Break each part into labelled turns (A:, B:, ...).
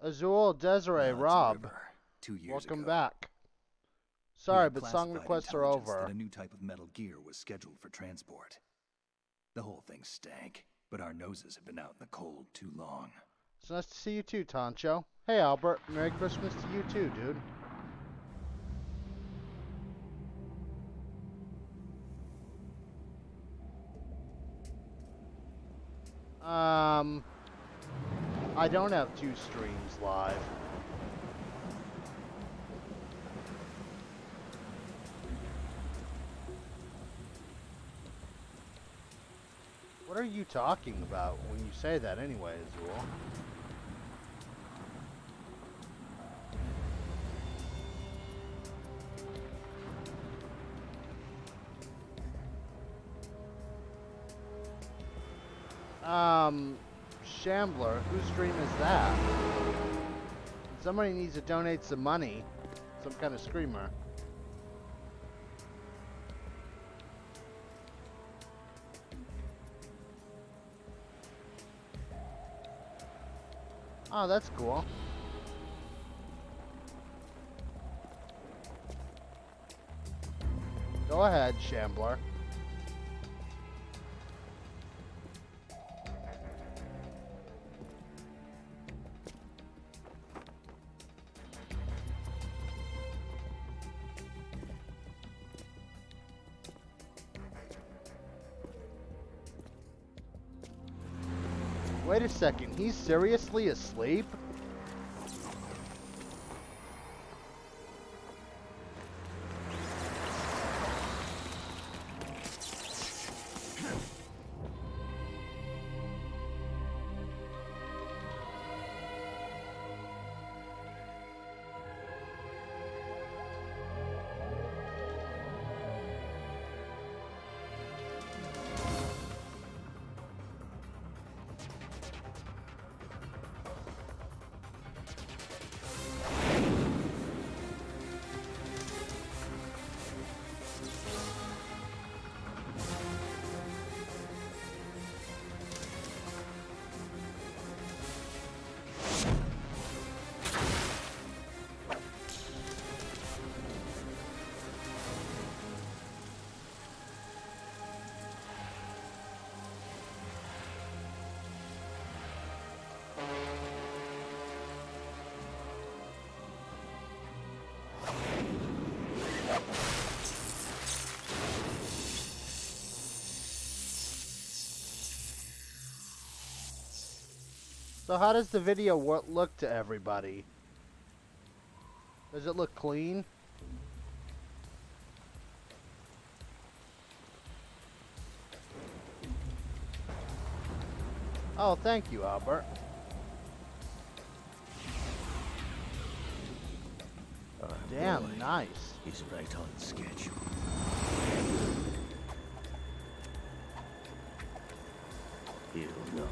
A: Azul, Desiree,
B: It's
A: Rob.
B: River. 2 years
A: Welcome
B: ago.
A: back.
B: We
A: Sorry,
B: had
A: but song
B: classified
A: requests are
B: intelligence
A: over.
B: that a new type of Metal Gear was scheduled for transport. The whole thing stank, but our noses have been out in the cold too long.
A: It's nice to see you too, Toncho. Hey, Albert. Merry Christmas to you too, dude. I don't have 2 streams live. What are you talking about when you say that anyway, Azul? Shambler, whose stream is that? Somebody needs to donate some money. Some kind of screamer. Oh, that's cool. Go ahead, Shambler. Wait a second, he's seriously asleep? So how does the video look to everybody? Does it look clean? Oh, thank you, Albert. Damn,
C: boy.
A: nice.
C: He's right on schedule. He'll know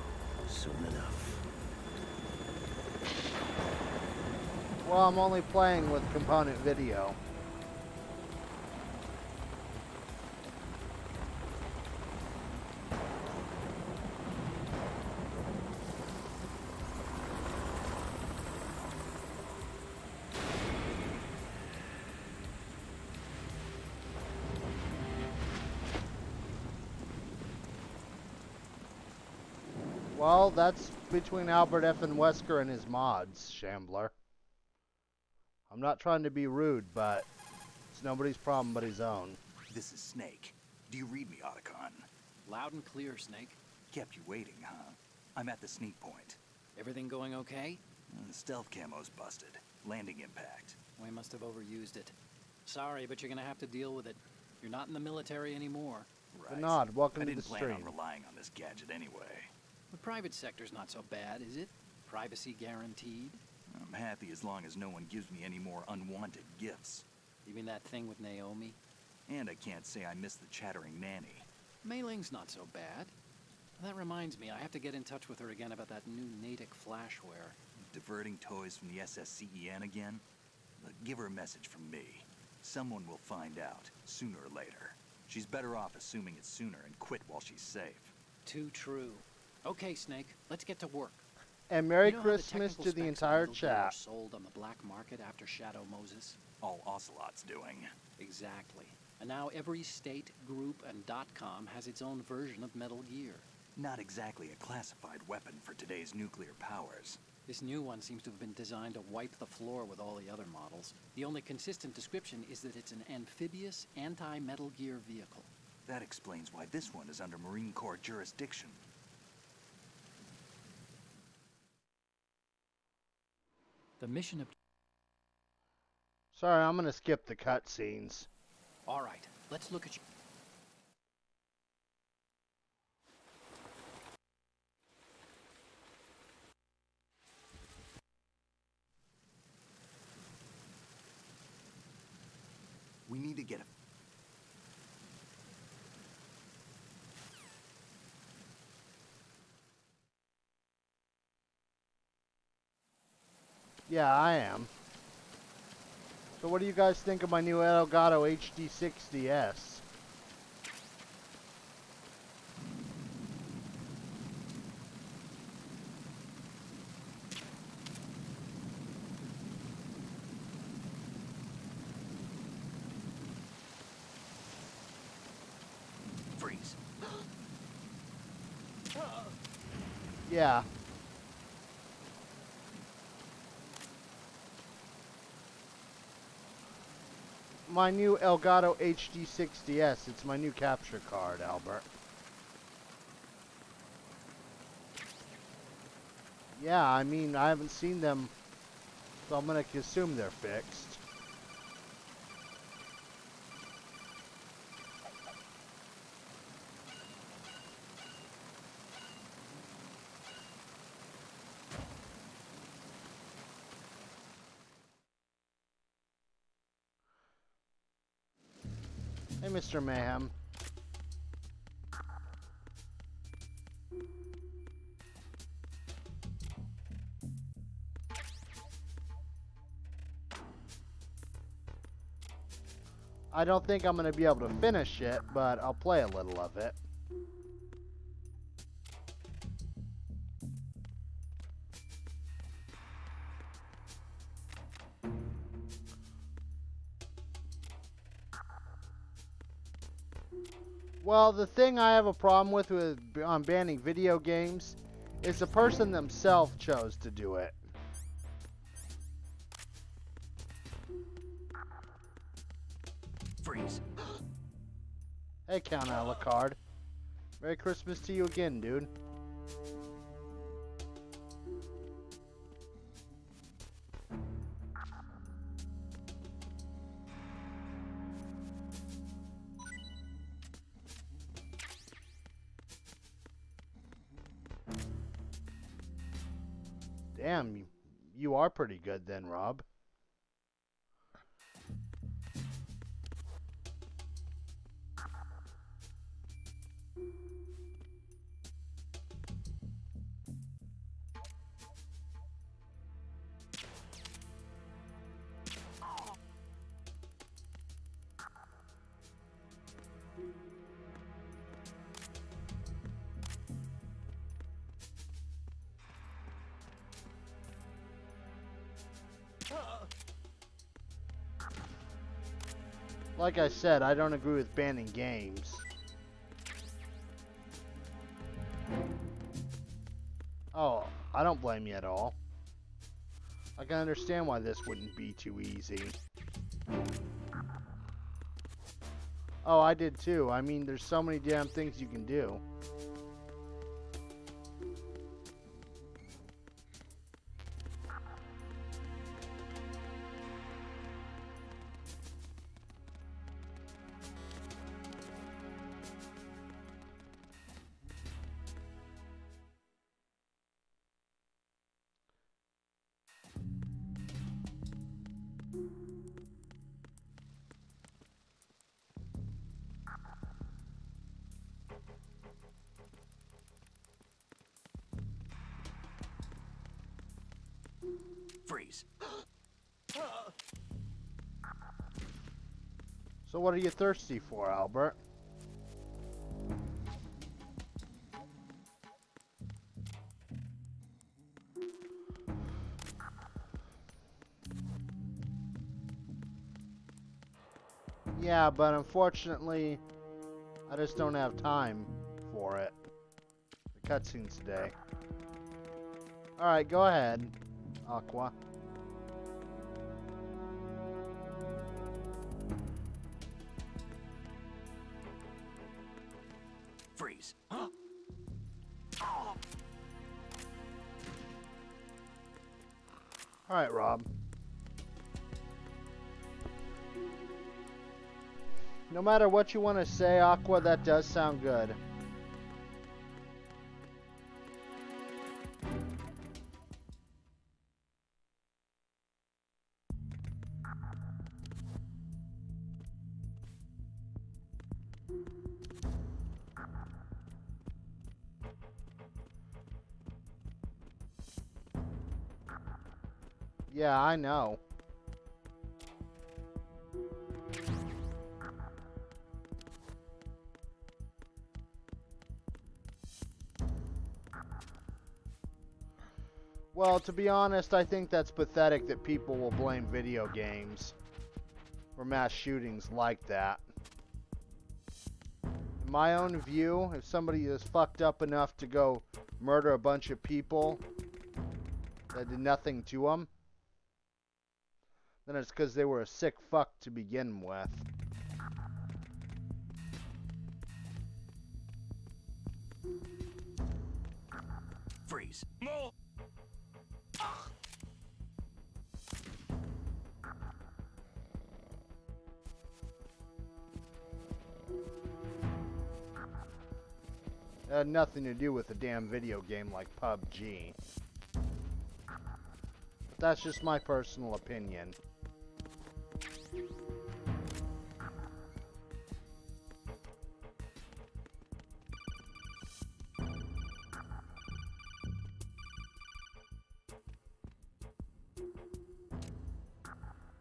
C: soon enough.
A: Well, I'm only playing with component video. Well, that's between Albert F. and Wesker and his mods, Shambler. I'm not trying to be rude, but it's nobody's problem but his own.
B: This is Snake. Do you read me, Otacon?
D: Loud and clear, Snake.
B: Kept you waiting, huh? I'm at the sneak point.
D: Everything going okay?
B: The stealth camo's busted. Landing impact.
D: We must have overused it. Sorry, but you're gonna have to deal with it. You're not in the military anymore.
B: Right.
A: Bernard, welcome
B: I
A: to the
B: didn't plan
A: stream.
B: on relying on this gadget anyway.
D: The private sector's not so bad, is it? Privacy guaranteed?
B: I'm happy as long as no one gives me any more unwanted gifts.
D: You mean that thing with Naomi?
B: And I can't say I miss the chattering nanny.
D: Mei Ling's not so bad. That reminds me, I have to get in touch with her again about that new Natick flashware.
B: Diverting toys from the SSCEN again? Look, give her a message from me. Someone will find out, sooner or later. She's better off assuming it sooner and quit while she's safe.
D: Too true. Okay, Snake, let's get to work.
A: And Merry
D: You know how the
A: Christmas
D: technical
A: to the
D: specs of
A: entire
D: Metal Gear are
A: chat.
D: sold on the black market after Shadow Moses?
B: All Ocelot's doing.
D: Exactly. And now every state, group, and .com has its own version of Metal Gear.
B: Not exactly a classified weapon for today's nuclear powers.
D: This new one seems to have been designed to wipe the floor with all the other models. The only consistent description is that it's an amphibious, anti-Metal Gear vehicle.
B: That explains why this one is under Marine Corps jurisdiction.
D: The mission of...
A: Sorry, I'm gonna skip the cutscenes.
D: All right, let's look at you.
B: We need to get a...
A: Yeah, I am. So what do you guys think of my new Elgato HD60S?
B: Freeze.
A: Yeah. My new Elgato HD60S. It's my new capture card, Albert. Yeah, I mean, I haven't seen them, so I'm gonna assume they're fixed. Hey, Mr. Mayhem. I don't think I'm going to be able to finish it, but I'll play a little of it. Well, the thing I have a problem with on banning video games is the person themselves chose to do it.
B: Freeze.
A: Hey, Count Alucard. Merry Christmas to you again, dude. Damn, you are pretty good then, Rob. Like I said, I don't agree with banning games. Oh, I don't blame you at all. I can understand why this wouldn't be too easy. Oh, I did too. I mean, there's so many damn things you can do.
B: Freeze.
A: So what are you thirsty for, Albert? Yeah, but unfortunately, I just don't have time for it. The cutscenes today. Alright, go ahead, Aqua.
B: Freeze.
A: Alright, Rob. No matter what you want to say, Aqua, that does sound good. Yeah, I know. Well, to be honest, I think that's pathetic that people will blame video games for mass shootings like that. In my own view, if somebody is fucked up enough to go murder a bunch of people that did nothing to them, then it's because they were a sick fuck to begin with.
B: Freeze.
A: It had nothing to do with a damn video game like PUBG. But that's just my personal opinion.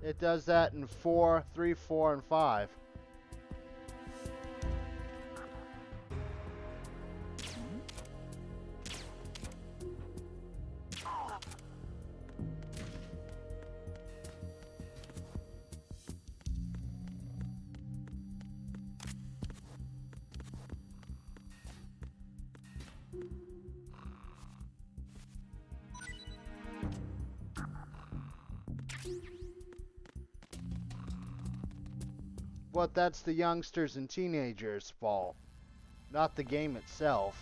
A: It does that in 4, 3, 4, and 5. But that's the youngsters and teenagers' fault, not the game itself.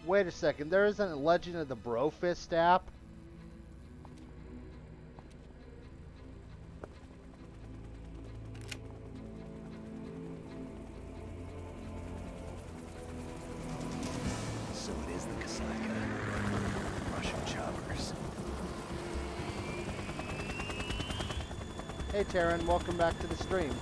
A: Wait a second, there isn't a Legend of the Brofist app?
B: So it is the Kasaka. Russian choppers.
A: Hey Taryn, welcome back to the stream.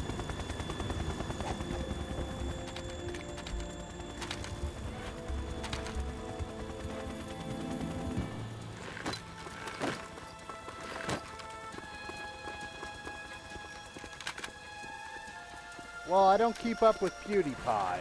A: Well, I don't keep up with PewDiePie.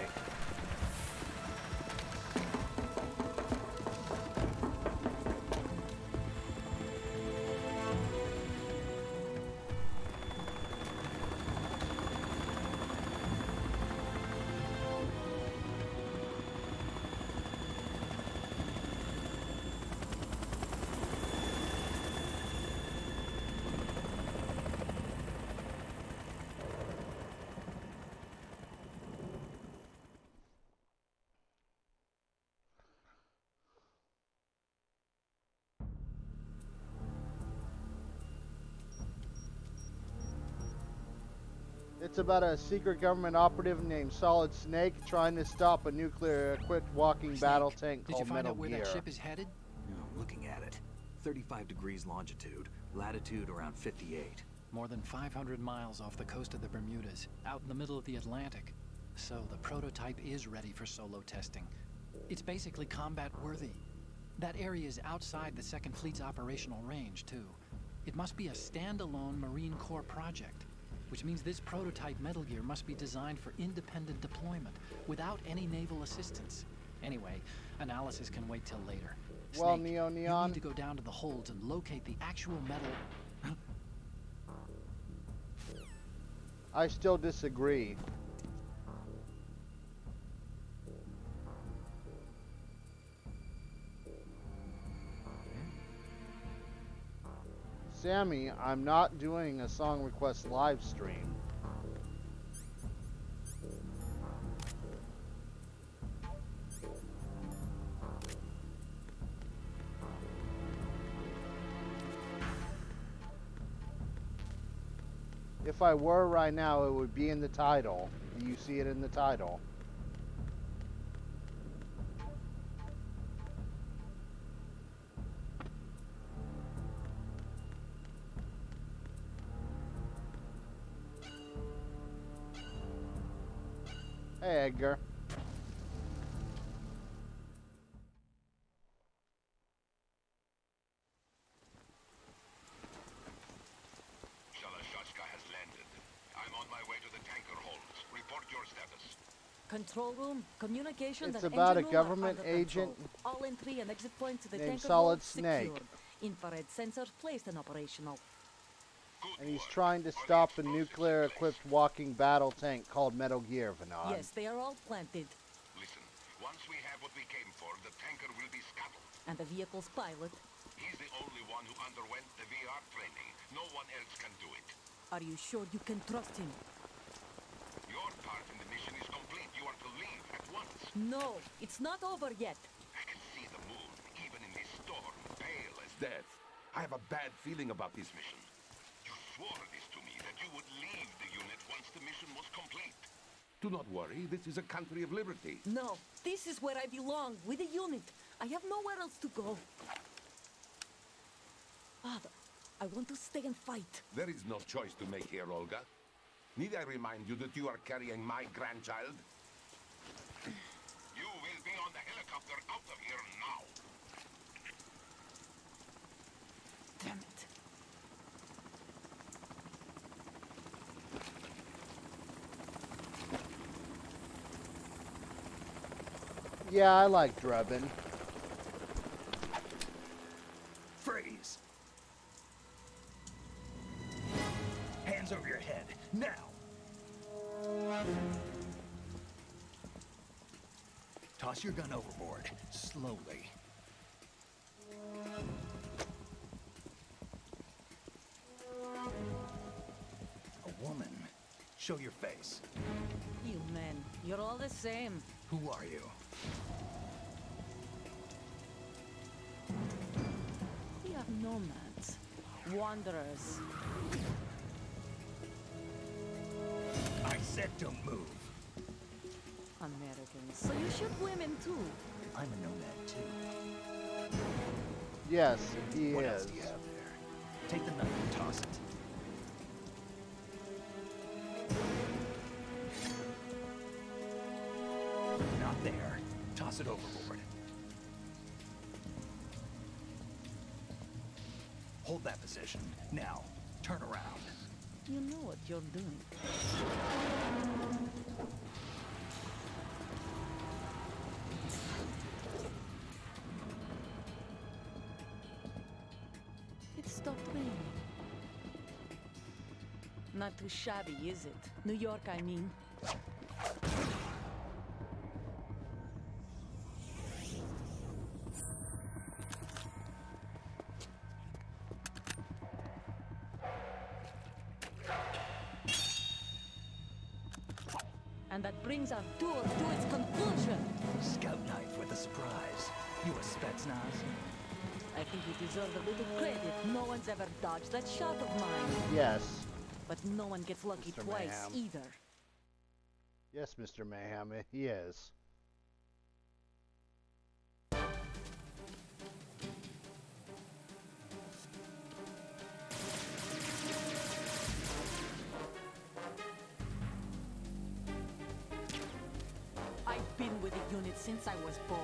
A: It's about a secret government operative named Solid Snake trying to stop a nuclear-equipped walking battle tank
D: Did you
A: called
D: find
A: Metal
D: out where
A: Gear.
D: that ship is headed?
B: I'm looking at it. 35 degrees longitude, latitude around 58.
D: More than 500 miles off the coast of the Bermudas, out in the middle of the Atlantic. So the prototype is ready for solo testing. It's basically combat worthy. That area is outside the Second Fleet's operational range, too. It must be a standalone Marine Corps project, which means this prototype Metal Gear must be designed for independent deployment, without any naval assistance. Anyway, analysis can wait till later.
A: Well,
D: Snake,
A: Neo
D: you
A: Neon.
D: need to go down to the holds and locate the actual metal.
A: I still disagree. Sammy, I'm not doing a song request live stream. If I were right now, it would be in the title. You see it in the title. Hey, Edgar.
E: Shalashashka has landed. I'm on my way to the tanker holds. Report your status.
F: Control room, communications
A: It's
F: and
A: about a
F: engine room are
A: government
F: under control.
A: agent
F: All entry and exit points to the
A: named
F: tanker
A: Solid
F: hold
A: Snake.
F: secured. Infrared sensors placed and operational.
A: And he's trying to stop a nuclear-equipped walking battle tank called Metal Gear, Vanon.
F: Yes, they are all planted.
E: Listen, once we have what we came for, the tanker will be scuttled.
F: And the vehicle's pilot.
E: He's the only one who underwent the VR training. No one else can do it.
F: Are you sure you can trust him?
E: Your part in the mission is complete. You are to leave at once.
F: No, it's not over yet.
E: I can see the moon, even in this storm, pale as death. I have a bad feeling about this mission. You swore this to me, that you would leave the unit once the mission was complete. Do not worry, this is a country of liberty.
F: No, this is where I belong, with the unit. I have nowhere else to go. Father, I want to stay and fight.
E: There is no choice to make here, Olga. Need I remind you that you are carrying my grandchild? You will be on the helicopter out of here now.
F: Damn it.
A: Yeah, I like Drebin.
B: Freeze! Hands over your head, now! Toss your gun overboard, slowly. A woman. Show your face.
F: You men, you're all the same.
B: Who are you?
F: We are nomads. Wanderers.
B: I said don't move.
F: Americans. So you shoot women too.
B: I'm a nomad too.
A: Yes, he
B: What
A: is.
B: else do you have there? Take the knife and toss it. Not there. Toss it overboard. Hold that position. Now, turn around.
F: You know what you're doing. It stopped raining. Not too shabby, is it? New York, I mean. And that brings our tour to its conclusion.
B: Scout knife with a surprise. You a Spetsnaz?
F: I think you deserve a little credit. No one's ever dodged that shot of mine.
A: Yes.
F: But no one gets lucky
A: Mr.
F: twice
A: Mayhem.
F: either.
A: Yes, Mr. Mayhem, he is.
F: I've been with the unit since I was born.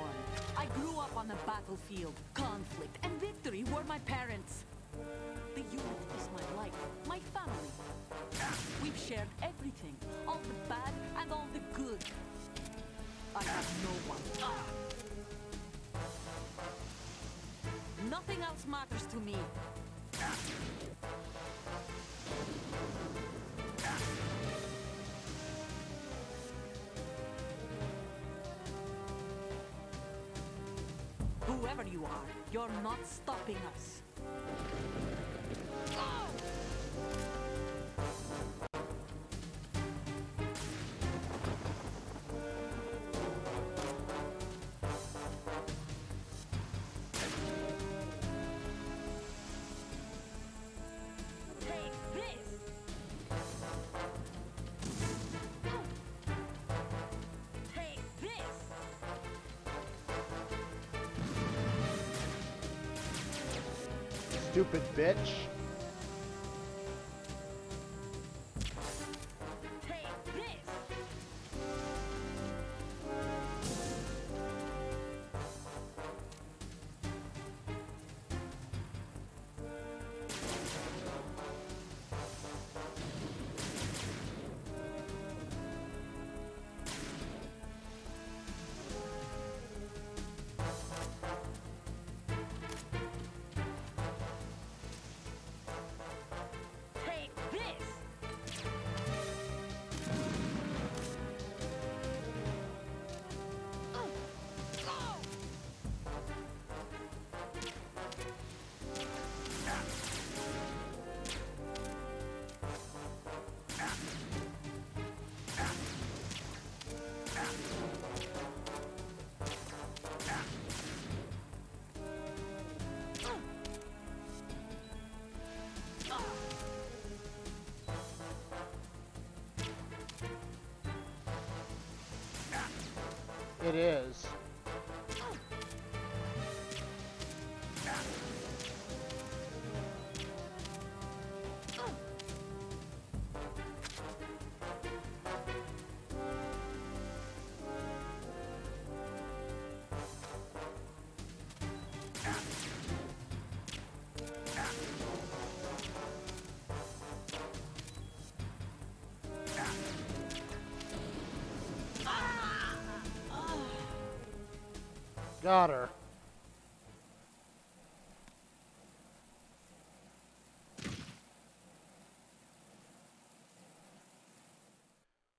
F: I grew up on the battlefield. Conflict and victory were my parents. The unit is my life, my family. We've shared everything, all the bad and all the good. I have no one. Nothing else matters to me. Whoever you are, you're not stopping us. Take this! Take this!
A: Stupid bitch.
F: Take this! Take this!
A: It is. Got her.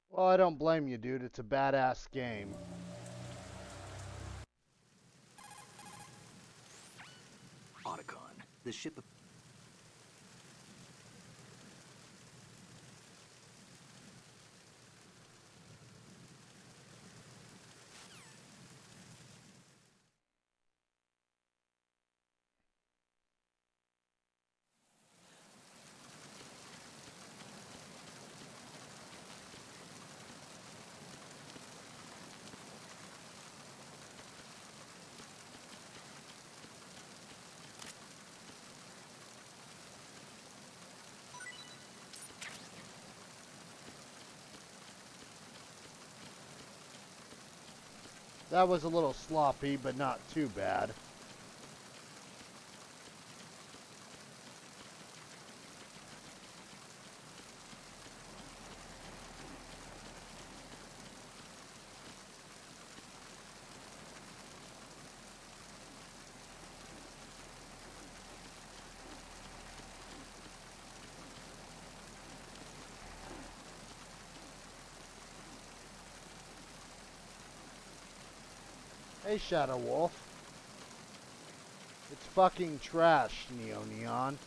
A: Well, I don't blame you, dude. It's a badass game.
B: Otacon, the ship...
A: That was a little sloppy, but not too bad. Hey, Shadow Wolf. It's fucking trash, Neo Neon.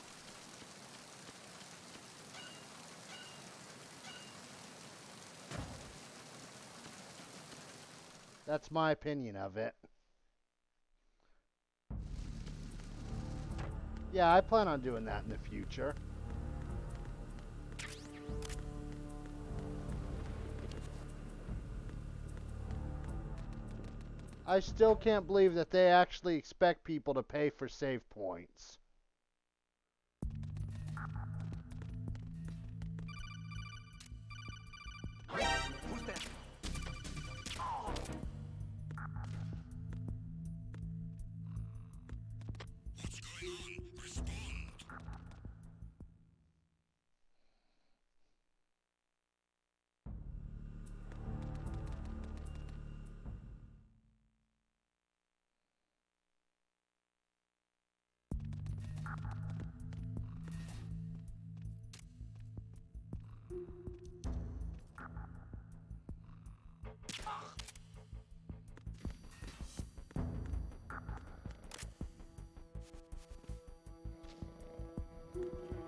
A: That's my opinion of it. Yeah, I plan on doing that in the future. I still can't believe that they actually expect people to pay for save points.
B: Who's that?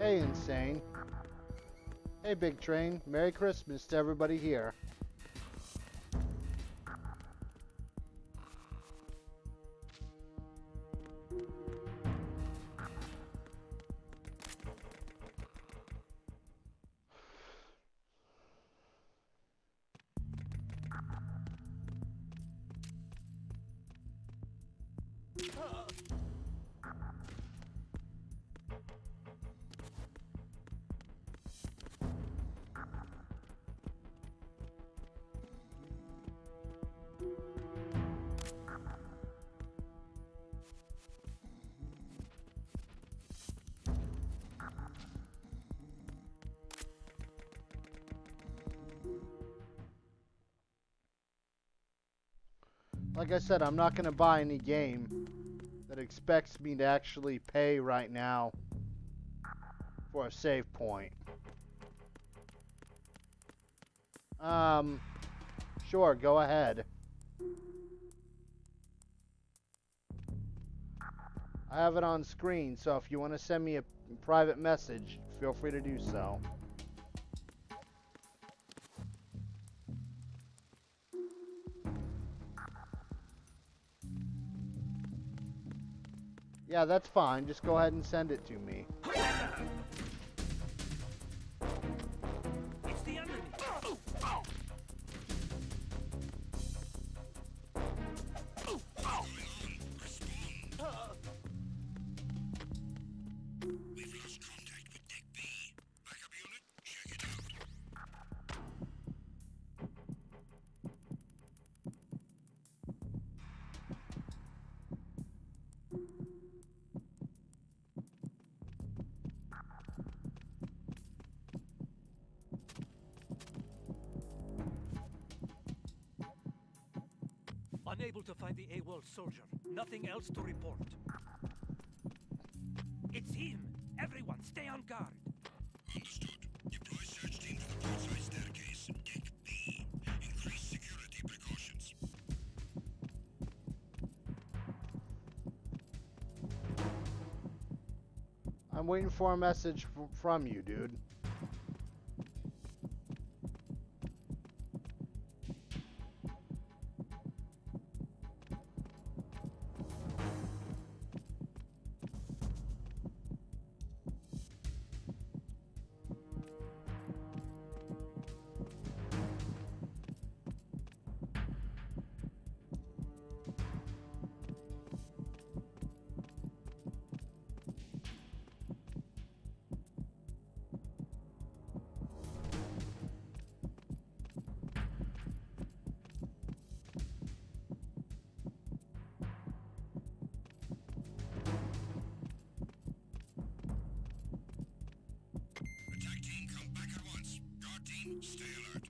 A: Hey, Insane. Hey, Big Train. Merry Christmas to everybody here. Like I said, I'm not going to buy any game that expects me to actually pay right now for a save point. Sure, go ahead. I have it on screen, so if you want to send me a private message, feel free to do so. Yeah, that's fine. Just go ahead and send it to me.
C: It's the enemy. We've lost contact with Deck B. Backup unit, check it out.
G: Unable to find the AWOL soldier. Nothing else to report. It's him! Everyone, stay on guard!
E: Understood. Deploy search team to the portside staircase. Deck B. Increase security precautions.
A: I'm waiting for a message from you, dude.
E: Attack team, come back at once. Guard team, stay alert.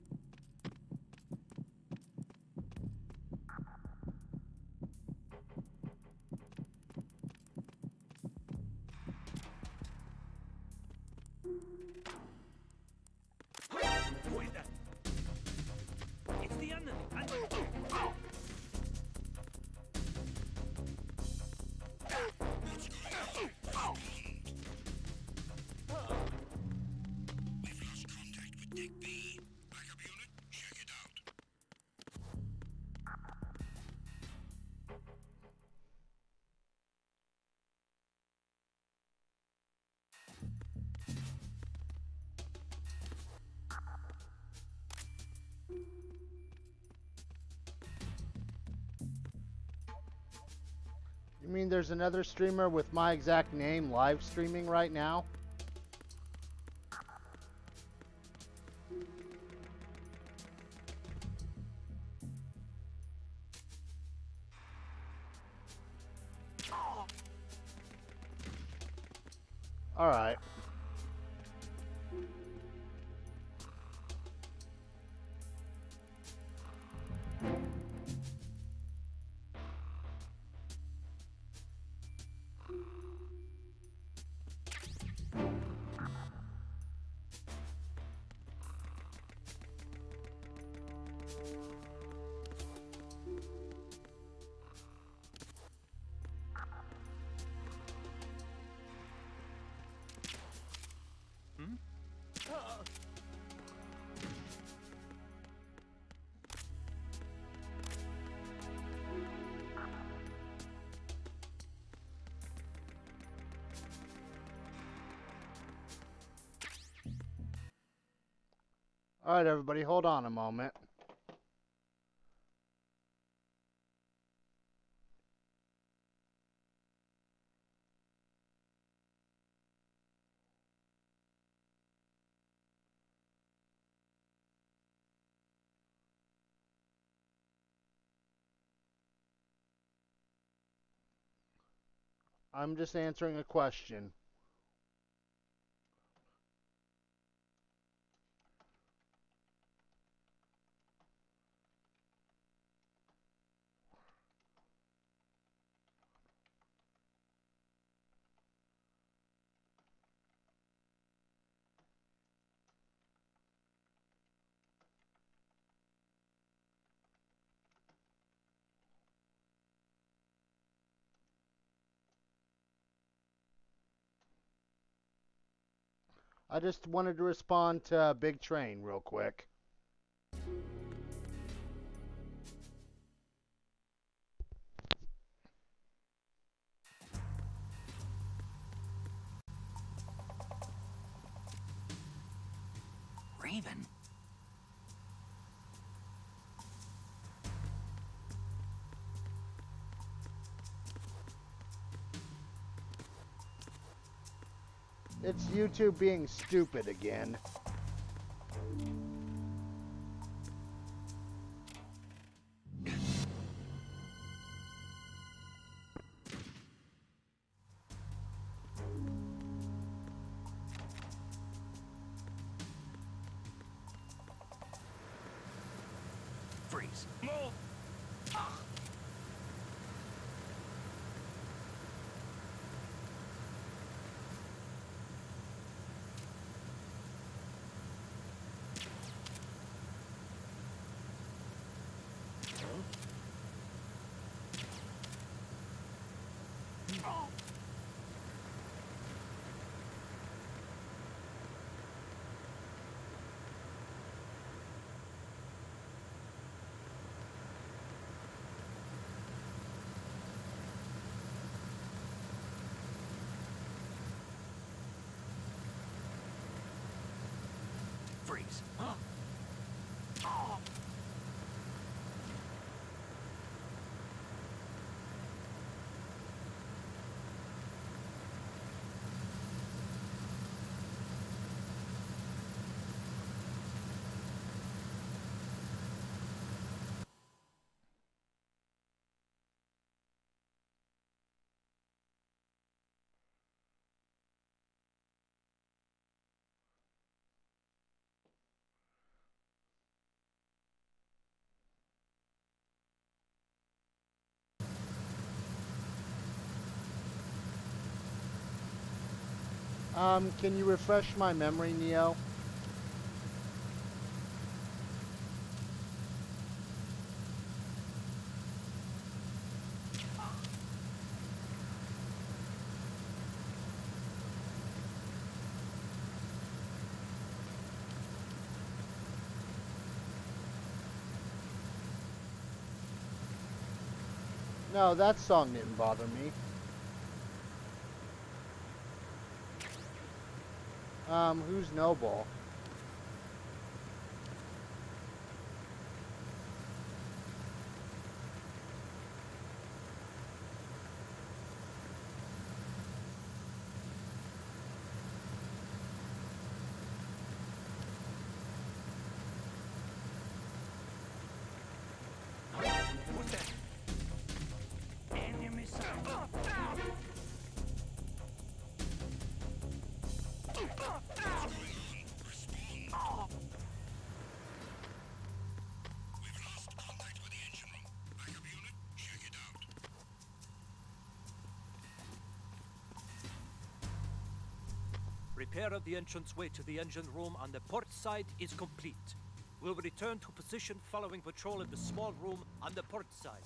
G: Who is that? It's the enemy!
E: We've lost contact with Deck B. Backup unit, check it out.
A: You mean there's another streamer with my exact name live streaming right now? All right. Alright, everybody, hold on a moment. I'm just answering a question. I just wanted to respond to Big Train real quick.
B: Raven?
A: It's YouTube being stupid again.
B: Freeze. Freeze.
A: Can you refresh my memory, Neo? No, that song didn't bother me. Who's Noble?
G: Who's that? Enemy sight.
C: We've lost contact with the engine room. Backup unit, check it out.
G: Repair of the entranceway to the engine room on the port side is complete. We'll return to position following patrol in the small room on the port side.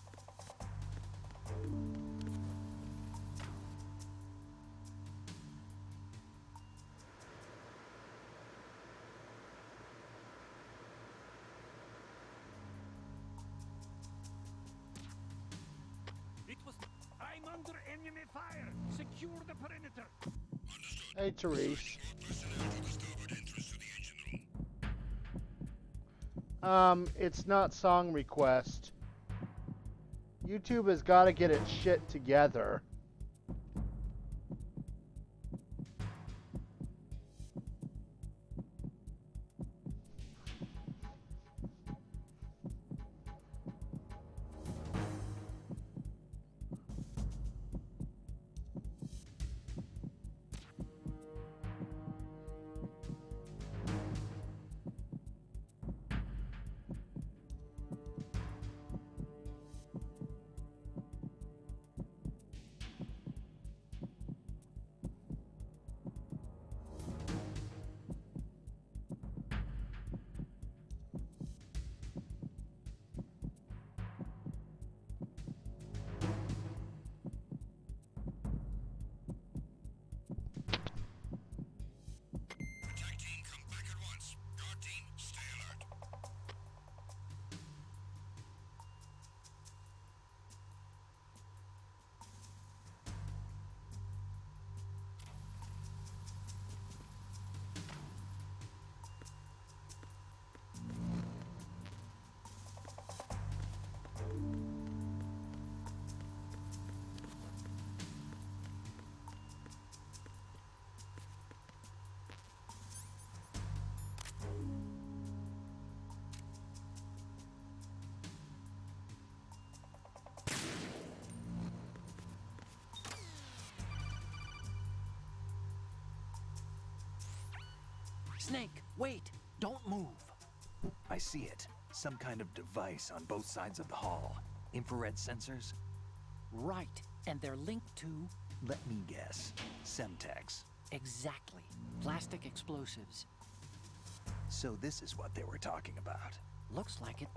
G: It was... I'm under enemy fire! Secure the perimeter!
A: Hey, Therese.
C: Personnel to the starboard entrance to the engine room.
A: It's not song request. YouTube has got to get its shit together.
C: Attack team, come back at once. Guard team, stay alert.
D: Snake, wait! Don't move!
B: I see it. Some kind of device on both sides of the hall. Infrared sensors?
D: Right, and they're linked to...
B: Let me guess. Semtex.
D: Exactly. Plastic explosives.
B: So this is what they were talking about.
D: Looks like it.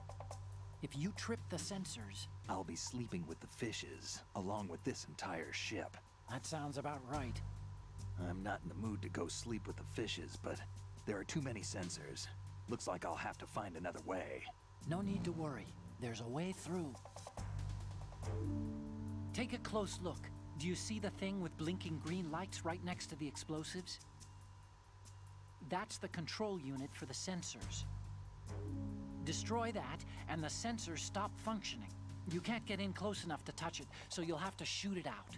D: If you trip the sensors...
B: I'll be sleeping with the fishes, along with this entire ship.
D: That sounds about right.
B: I'm not in the mood to go sleep with the fishes, but there are too many sensors. Looks like I'll have to find another way.
D: No need to worry. There's a way through. Take a close look. Do you see the thing with blinking green lights right next to the explosives? That's the control unit for the sensors. Destroy that, and the sensors stop functioning. You can't get in close enough to touch it, so you'll have to shoot it out.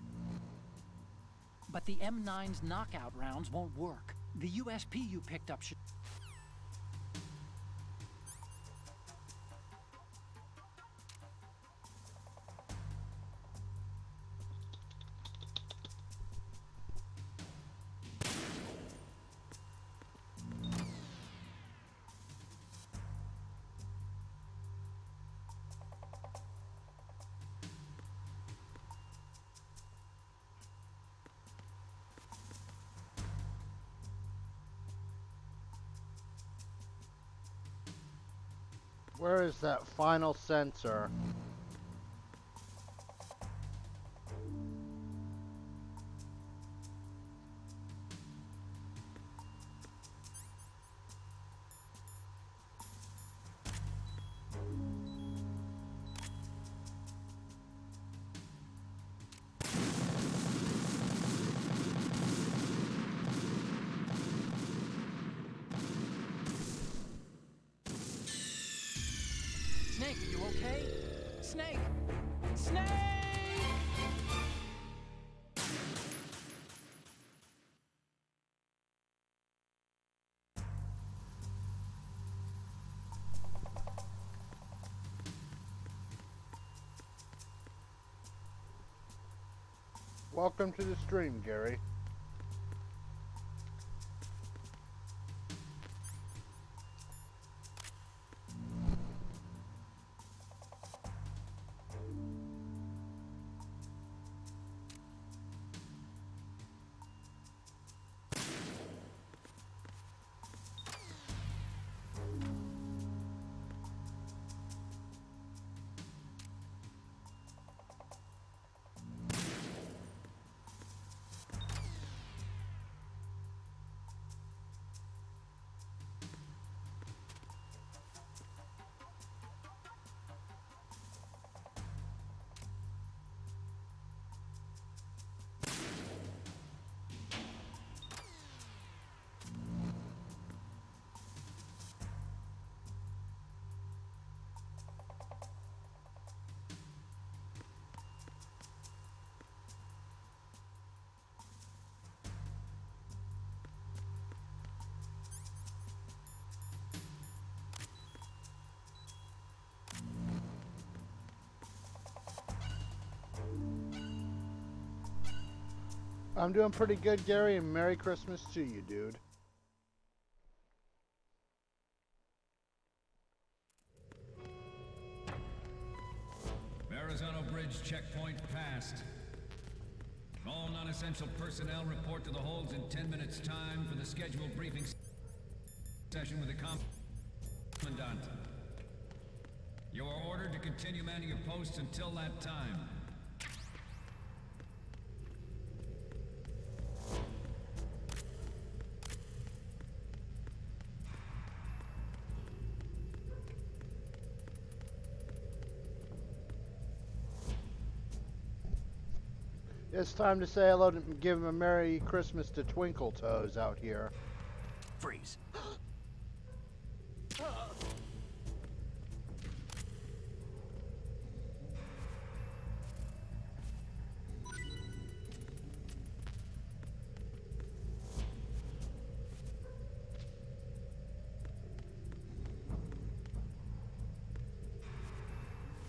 D: But the M9's knockout rounds won't work. The USP you picked up should...
A: Where is that final sensor?
D: Snake, are you okay? Snake! Snake!
A: Welcome to the stream, Gary. I'm doing pretty good, Gary, and Merry Christmas to you, dude.
H: Verrazano Bridge checkpoint passed. All non-essential personnel report to the holds in 10 minutes' time for the scheduled briefing session with the Commandant. You are ordered to continue manning your posts until that time.
A: It's time to say hello and give him a Merry Christmas to Twinkle Toes out here.
B: Freeze.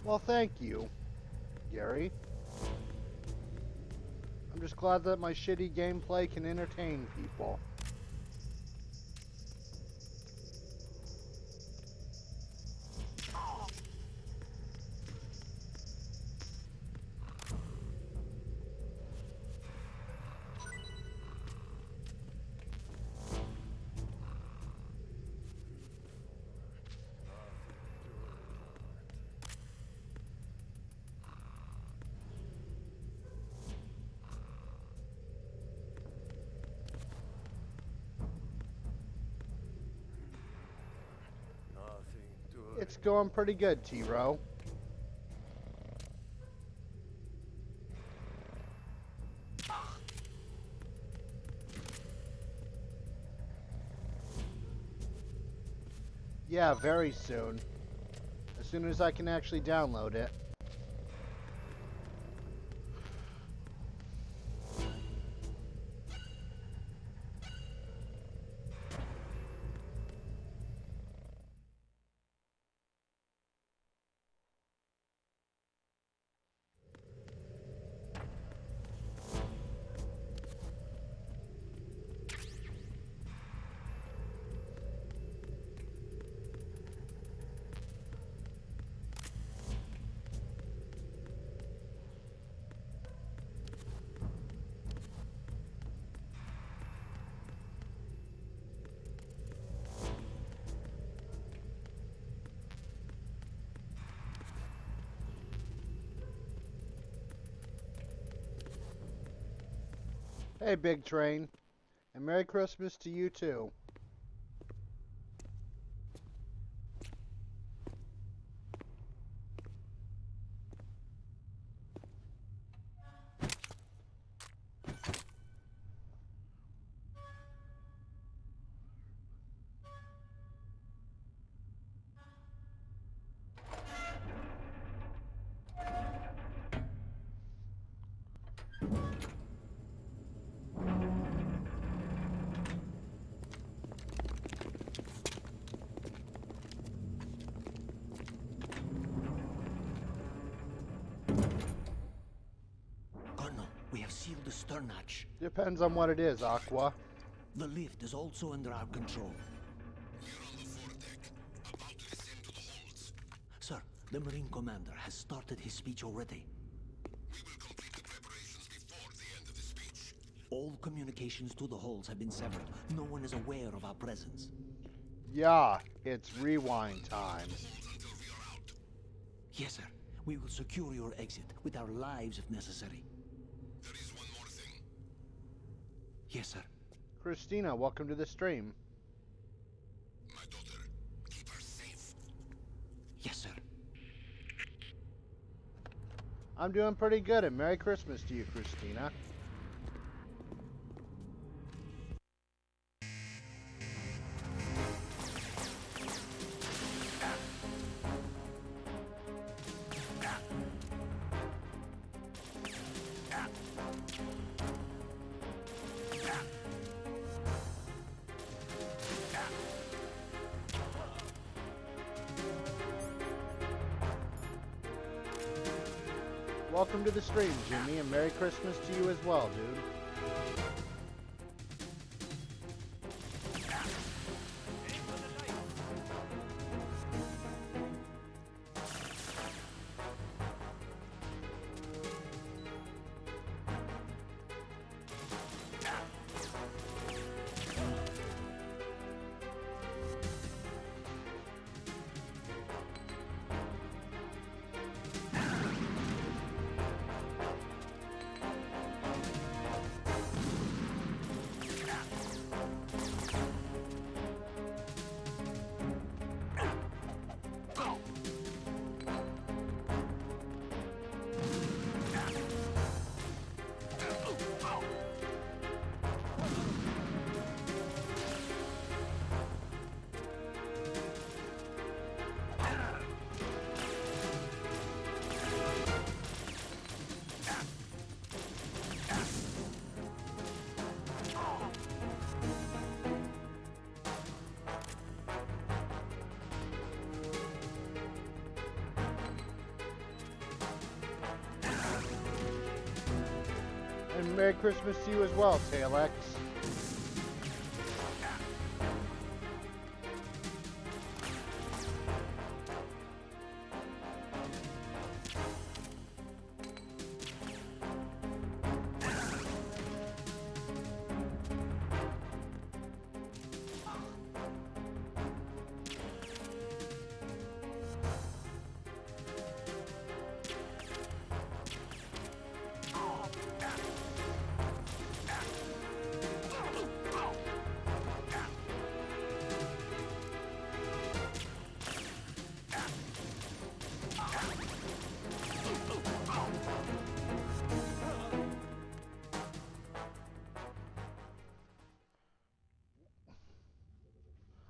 A: Well, thank you, Gary. I'm just glad that my shitty gameplay can entertain people. It's going pretty good, T-Row. Yeah, very soon. As soon as I can actually download it. Hey, Big Train. And Merry Christmas to you, too.
I: We have sealed the stern hatch.
A: Depends on what it is, Aqua.
I: The lift is also under our control.
C: We're on the foredeck, about to descend to the holds.
I: Sir, the Marine Commander has started his speech already.
C: We will complete the preparations before the end of the speech.
I: All communications to the holds have been severed. No one is aware of our presence.
A: Yeah, it's rewind time.
C: Until we are out.
I: Yes, sir. We will secure your exit with our lives if necessary.
C: There is one more thing.
I: Yes, sir.
A: Christina, welcome to the stream.
C: My daughter, keep her safe.
I: Yes, sir.
A: I'm doing pretty good, and Merry Christmas to you, Christina. Welcome to the stream, Jimmy, and Merry Christmas to you as well, dude. And Merry Christmas to you as well, Taillex.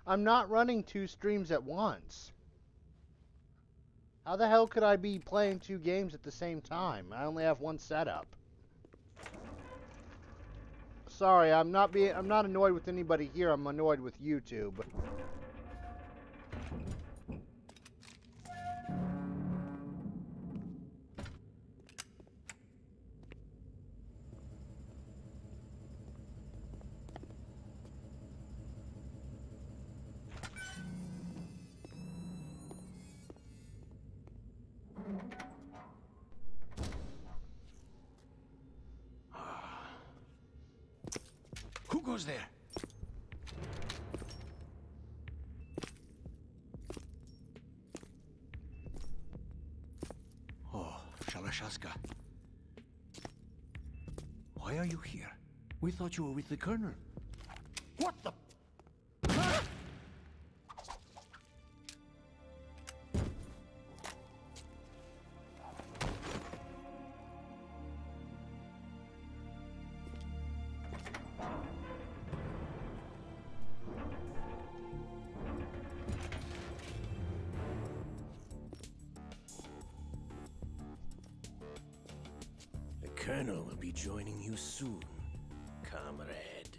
A: I'm not running 2 streams at once. How the hell could I be playing 2 games at the same time? I only have 1 setup. Sorry, I'm not annoyed with anybody here. I'm annoyed with YouTube.
I: Who goes there? Oh, Shalashaska. Why are you here? We thought you were with the Colonel. What the?
J: The Colonel will be joining you soon, comrade.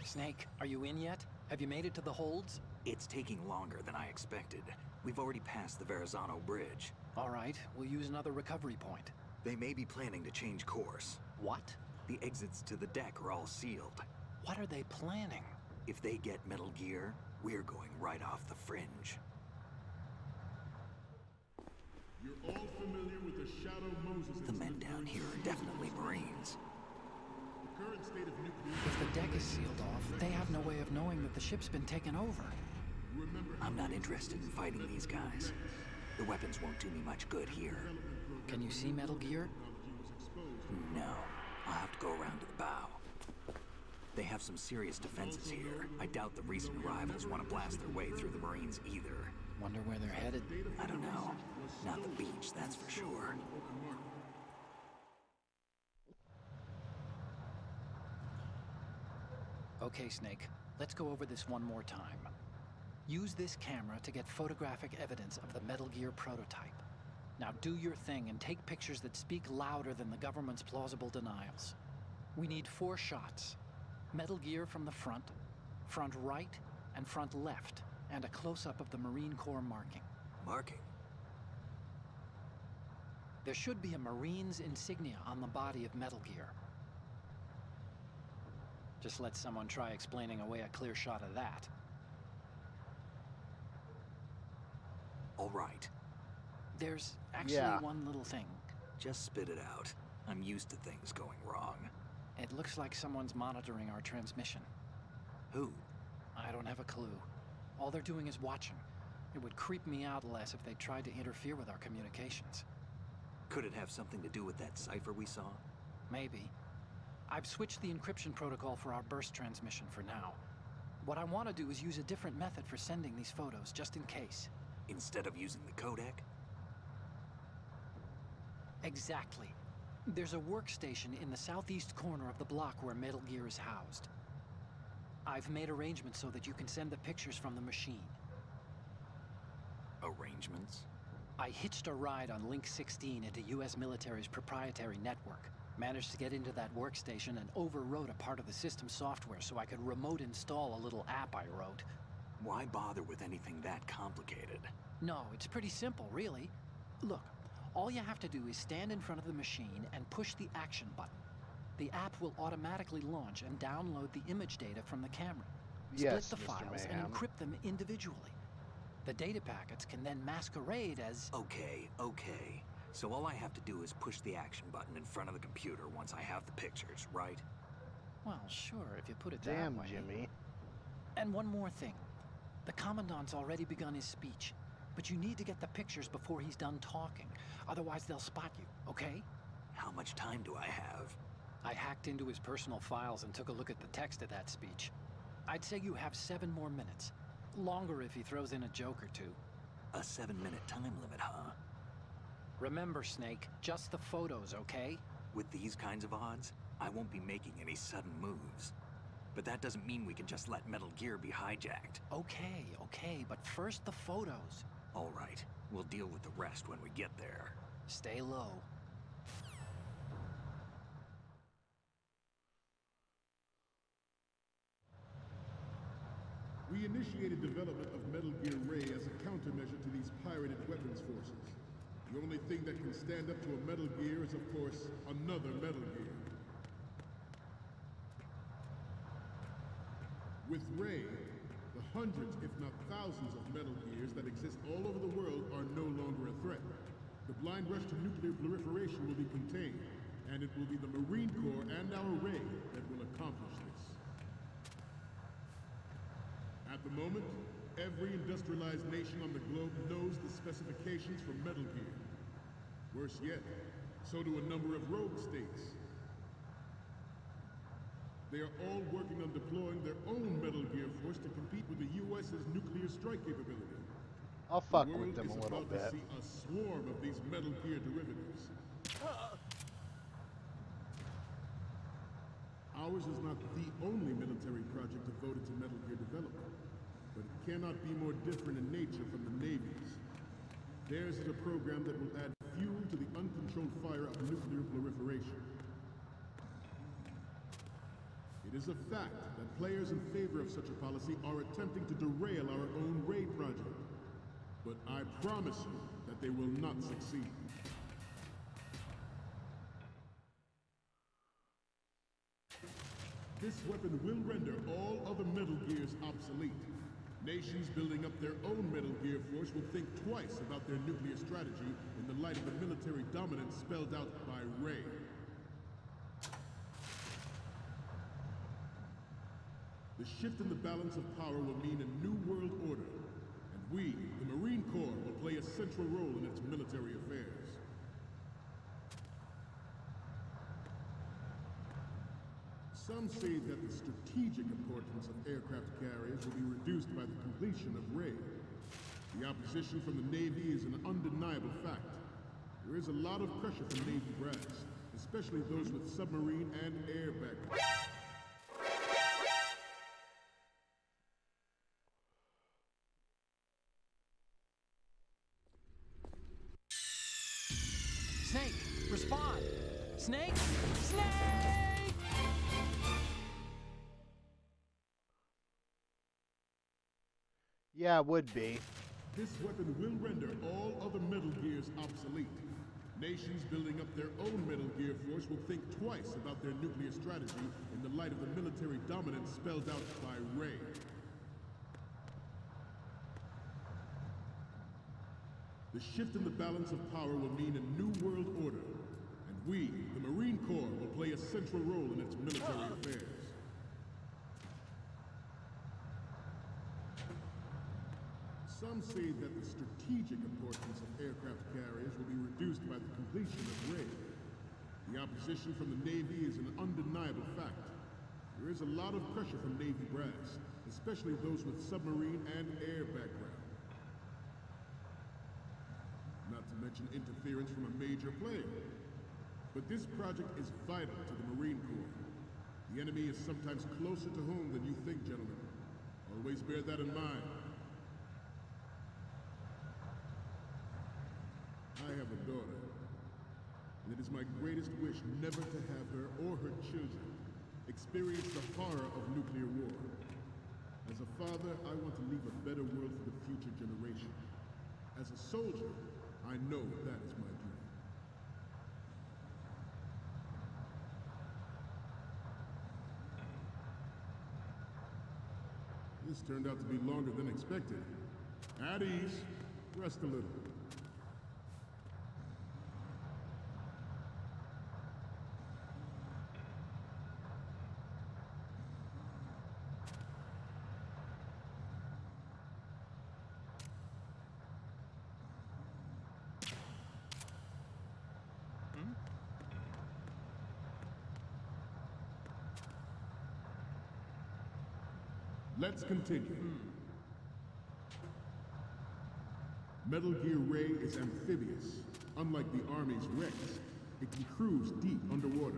D: Snake, are you in yet? Have you made it to the holds?
B: It's taking longer than I expected. We've already passed the Verrazano Bridge.
D: All right, we'll use another recovery point.
B: They may be planning to change course.
D: What?
B: The exits to the deck are all sealed.
D: What are they planning?
B: If they get Metal Gear, we're going right off the fringe.
K: You're all familiar with the Shadow Moses
B: The men down here are definitely Marines.
K: The current state of nuclear...
D: If the deck is sealed off, they have no way of knowing that the ship's been taken over.
B: I'm not interested in fighting these guys. The weapons won't do me much good here.
D: Can you see Metal Gear?
B: No. I'll have to go around to the bow. They have some serious defenses here. I doubt the recent arrivals want to blast their way through the Marines either.
D: Wonder where they're headed?
B: I don't know. Not the beach, that's for sure.
D: Okay, Snake. Let's go over this one more time. Use this camera to get photographic evidence of the Metal Gear prototype. Now do your thing and take pictures that speak louder than the government's plausible denials. We need 4 shots. Metal Gear from the front right, and front left, and a close-up of the Marine Corps marking.
B: Marking?
D: There should be a Marine's insignia on the body of Metal Gear. Just let someone try explaining away a clear shot of that.
B: All right.
D: There's actually one little thing.
B: Just spit it out. I'm used to things going wrong.
D: It looks like someone's monitoring our transmission.
B: Who?
D: I don't have a clue. All they're doing is watching. It would creep me out less if they tried to interfere with our communications.
B: Could it have something to do with that cipher we saw?
D: Maybe. I've switched the encryption protocol for our burst transmission for now. What I want to do is use a different method for sending these photos, just in case.
B: Instead of using the codec?
D: Exactly. There's a workstation in the southeast corner of the block where Metal Gear is housed. I've made arrangements so that you can send the pictures from the machine.
B: Arrangements?
D: I hitched a ride on Link 16 into US military's proprietary network. Managed to get into that workstation and overwrote a part of the system software so I could remote install a little app I wrote.
B: Why bother with anything that complicated?
D: No, it's pretty simple, really. Look, all you have to do is stand in front of the machine and push the action button. The app will automatically launch and download the image data from the camera.
A: Yes,
D: Split the
A: Mr.
D: files
A: Mayhem.
D: and encrypt them individually. The data packets can then masquerade as...
B: Okay. So all I have to do is push the action button in front of the computer once I have the pictures, right?
D: Well, sure, if you put it
A: Damn,
D: that way.
A: Jimmy.
D: And one more thing. The Commandant's already begun his speech, but you need to get the pictures before he's done talking. Otherwise, they'll spot you, okay?
B: How much time do I have?
D: I hacked into his personal files and took a look at the text of that speech. I'd say you have 7 more minutes. Longer if he throws in a joke or two.
B: A 7-minute time limit, huh?
D: Remember, Snake, just the photos, okay?
B: With these kinds of odds, I won't be making any sudden moves. But that doesn't mean we can just let Metal Gear be hijacked.
D: Okay, but first the photos.
B: All right, we'll deal with the rest when we get there.
D: Stay low.
K: We initiated development of Metal Gear Ray as a countermeasure to these pirated weapons forces. The only thing that can stand up to a Metal Gear is, of course, another Metal Gear. With Ray, the hundreds, if not thousands of Metal Gears that exist all over the world are no longer a threat. The blind rush to nuclear proliferation will be contained, and it will be the Marine Corps and our Ray that will accomplish this. At the moment, every industrialized nation on the globe knows the specifications for Metal Gear. Worse yet, so do a number of rogue states. They are all working on deploying their own Metal Gear force to compete with the U.S.'s nuclear strike capability.
A: I'll fuck with them a little bit.
K: The world is about to see a swarm of these Metal Gear derivatives. Ours is not the only military project devoted to Metal Gear development, but it cannot be more different in nature from the Navy's. Theirs is a program that will add fuel to the uncontrolled fire of nuclear proliferation. It is a fact that players in favor of such a policy are attempting to derail our own Ray project. But I promise you that they will not succeed. This weapon will render all other Metal Gears obsolete. Nations building up their own Metal Gear force will think twice about their nuclear strategy in the light of the military dominance spelled out by Ray. The shift in the balance of power will mean a new world order, and we, the Marine Corps, will play a central role in its military affairs. Some say that the strategic importance of aircraft carriers will be reduced by the completion of Ray. The opposition from the Navy is an undeniable fact. There is a lot of pressure from Navy brass, especially those with submarine and air backgrounds.
D: Snake, respond! Snake! Snake!
A: Yeah, it would be.
K: This weapon will render all other Metal Gears obsolete. Nations building up their own Metal Gear force will think twice about their nuclear strategy in the light of the military dominance spelled out by Ray. The shift in the balance of power will mean a new world order, and we, the Marine Corps, will play a central role in its military affairs. Some say that the strategic importance of aircraft carriers will be reduced by the completion of Ray. The opposition from the Navy is an undeniable fact. There is a lot of pressure from Navy brass, especially those with submarine and air background. Not to mention interference from a major player. But this project is vital to the Marine Corps. The enemy is sometimes closer to home than you think, gentlemen. Always bear that in mind. I have a daughter. and it is my greatest wish never to have her or her children experience the horror of nuclear war. As a father, I want to leave a better world for the future generation. As a soldier, I know that is my duty. This turned out to be longer than expected. At ease. Rest a little. Let's continue. Metal Gear Ray is amphibious. Unlike the Army's Rex, it can cruise deep underwater.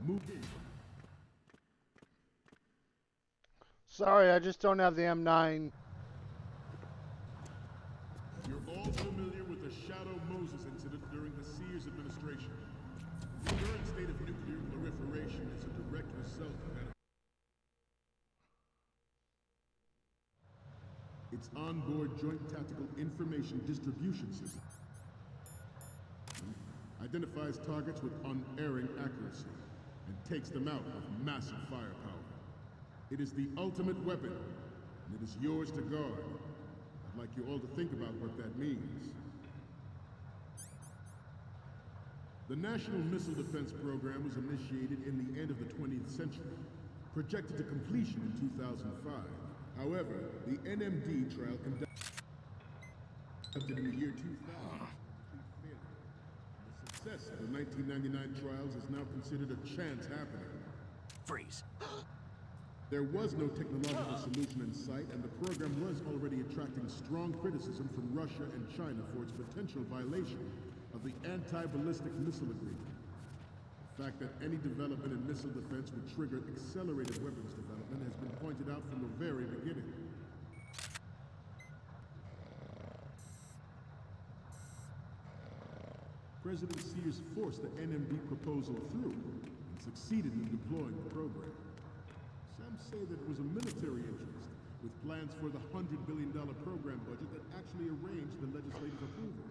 K: Move in.
A: Sorry, I just don't have the M9.
K: You're all familiar with the Shadow Moses incident during the Sears administration. The current state of nuclear proliferation is a direct result of that. Its onboard Joint Tactical Information Distribution System identifies targets with unerring accuracy and takes them out with massive firepower. It is the ultimate weapon, and it is yours to guard. I'd like you all to think about what that means. The National Missile Defense Program was initiated in the end of the 20th century, projected to completion in 2005. However, the NMD trial conducted in the year 2000 failed. The success of the 1999 trials is now considered a chance happening.
B: Freeze.
K: There was no technological solution in sight, and the program was already attracting strong criticism from Russia and China for its potential violation of the Anti-Ballistic Missile Agreement. The fact that any development in missile defense would trigger accelerated weapons development has been pointed out from the very beginning. President Sears forced the NMD proposal through and succeeded in deploying the program. Some say that it was a military interest, with plans for the $100 billion program budget that actually arranged the legislative approval.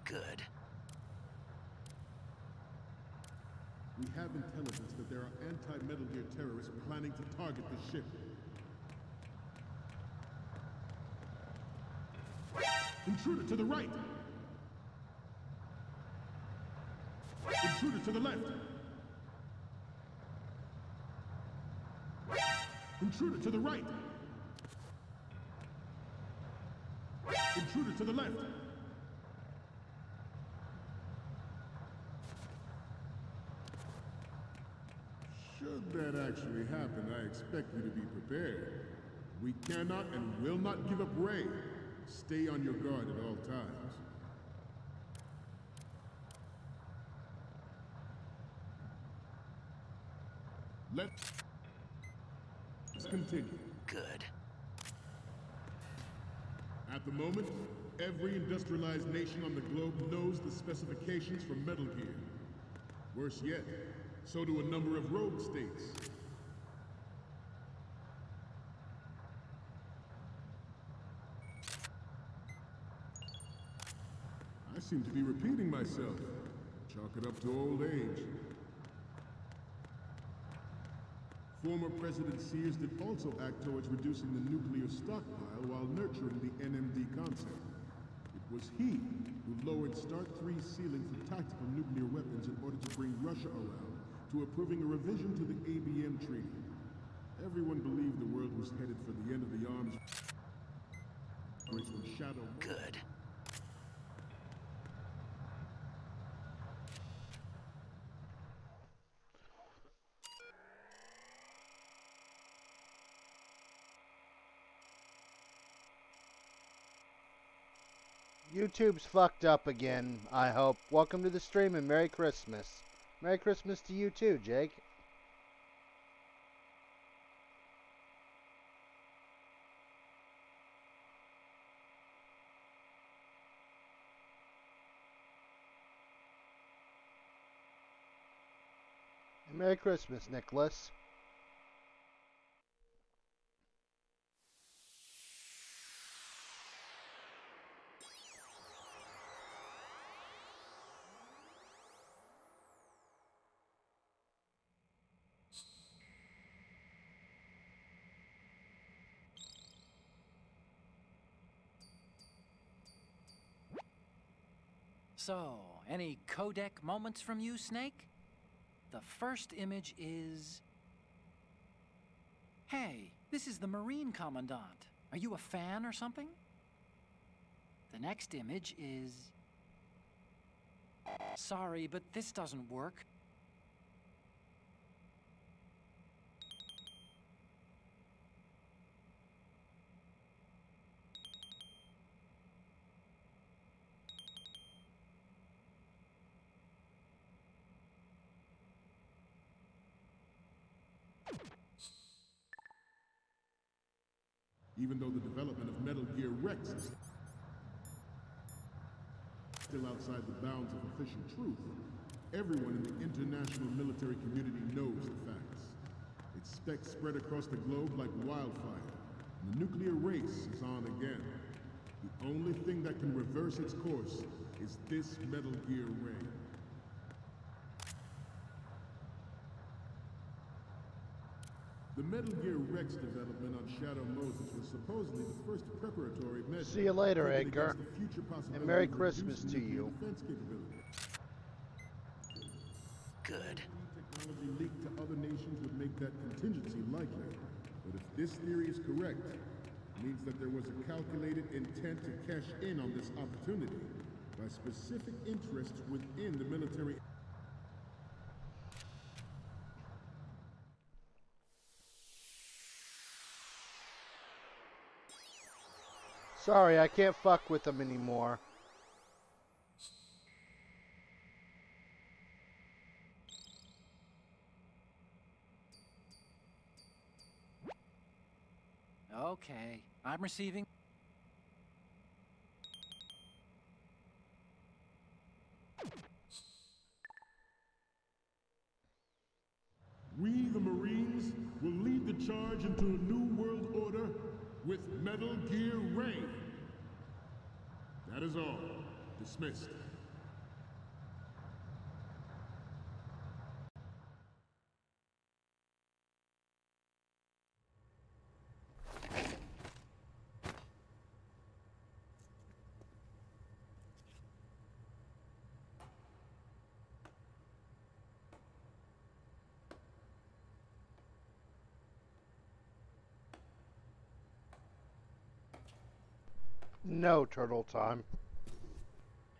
B: Good.
K: We have intelligence that there are anti-Metal Gear terrorists planning to target the ship. Intruder to the right! Intruder to the left! Intruder to the right! Intruder to the left! Should that actually happen, I expect you to be prepared. We cannot and will not give up Ray. Stay on your guard at all times. Let's continue.
B: Good.
K: At the moment, every industrialized nation on the globe knows the specifications for Metal Gear. Worse yet, so do a number of rogue states. I seem to be repeating myself. Chalk it up to old age. Former President Sears did also act towards reducing the nuclear stockpile while nurturing the NMD concept. It was he who lowered START 3's ceiling for tactical nuclear weapons in order to bring Russia around to approving a revision to the ABM Treaty. Everyone believed the world was headed for the end of the arms race when Shadow...
B: Good.
A: YouTube's fucked up again, I hope. Welcome to the stream and Merry Christmas. Merry Christmas to you too, Jake. Merry Christmas, Nicholas.
D: So, any codec moments from you, Snake? The first image is... Hey, this is the Marine Commandant. Are you a fan or something? The next image is... Sorry, but this doesn't work.
K: Even though the development of Metal Gear Rex is still outside the bounds of official truth, everyone in the international military community knows the facts. Its specs spread across the globe like wildfire, and the nuclear race is on again. The only thing that can reverse its course is this Metal Gear Ray. The Metal Gear Rex development on Shadow Moses was supposedly the first preparatory measure.
A: See you later,
K: taken
A: Edgar.
K: against the future possibility
A: And Merry
K: of
A: Christmas
K: reduced
A: to
K: nuclear
A: you.
K: defense capability.
J: Good.
K: Technology leaked to other nations would make that contingency likely. But if this theory is correct, it means that there was a calculated intent to cash in on this opportunity by specific interests within the military.
A: Sorry, I can't fuck with them anymore.
D: Okay, I'm receiving...
K: We, the Marines, will lead the charge into a new world order with Metal Gear Ray. That is all. Dismissed.
A: No, Turtle Time.